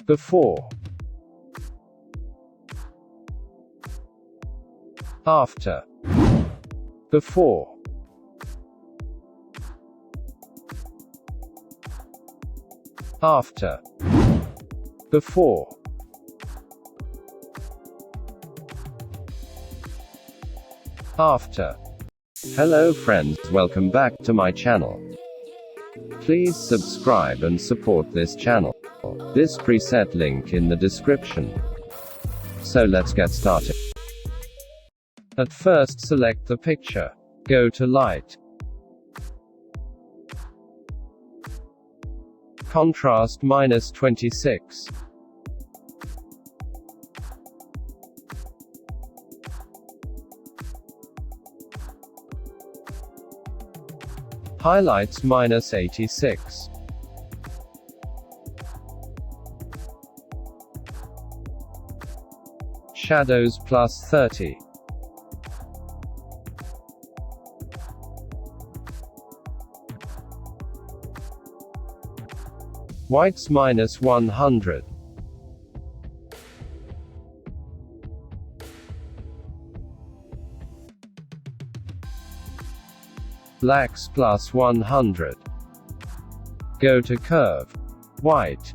Before. After. Before. After. Before. After. Hello friends, welcome back to my channel. Please subscribe and support this channel. This preset link in the description. So let's get started. At first select the picture. Go to Light. Contrast -26. Highlights -86. Shadows +30. Whites -100. Blacks +100. Go to Curve. White.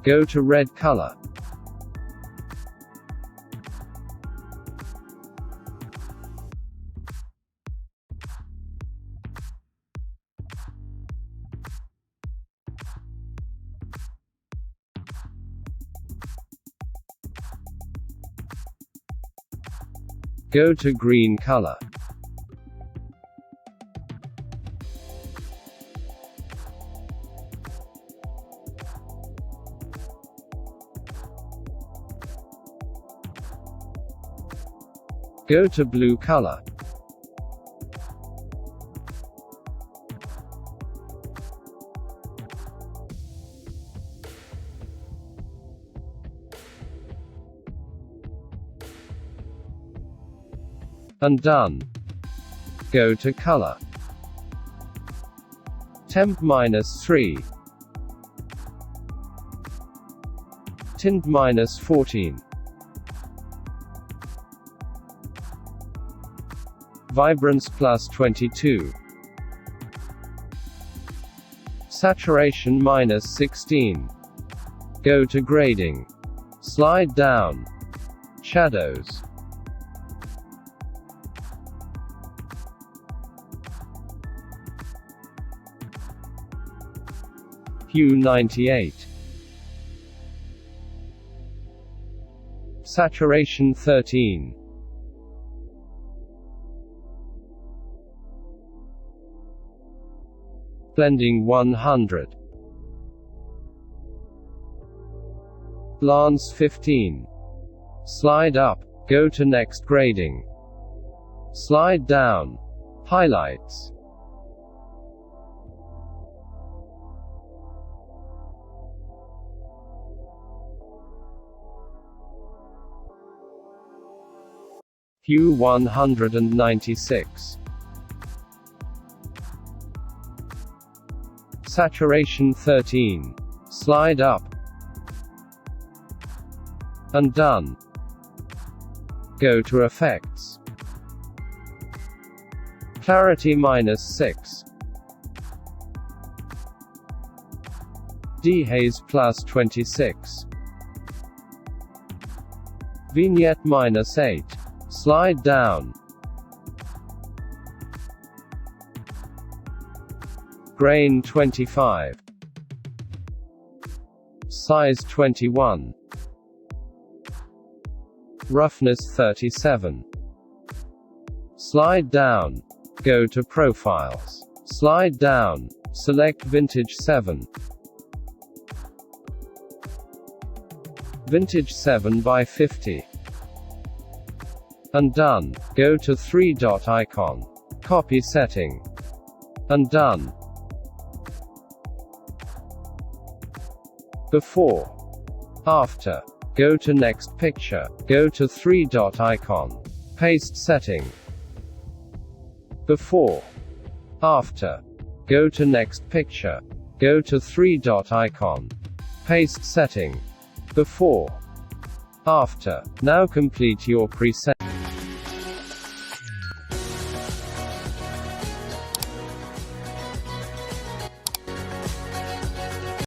Go to red color. Go to green color. Go to blue color. And done. Go to color. Temp -3. Tint -14. Vibrance +22. Saturation -16. Go to grading. Slide down. Shadows. Hue 98. Saturation 13. Blending 100. Glance 15. Slide up. Go to next grading. Slide down. Highlights. Hue 196. Saturation 13. Slide up. And done. Go to Effects. Clarity -6. Dehaze +26. Vignette -8. Slide down. Grain 25. Size 21. Roughness 37. Slide down. Go to Profiles. Slide down. Select Vintage 7. Vintage 7/50. And done. Go to 3-dot icon. Copy setting. And done. Before. After. Go to next picture. Go to 3-dot icon. Paste setting. Before. After. Go to next picture. Go to 3-dot icon. Paste setting. Before. After. Now complete your preset.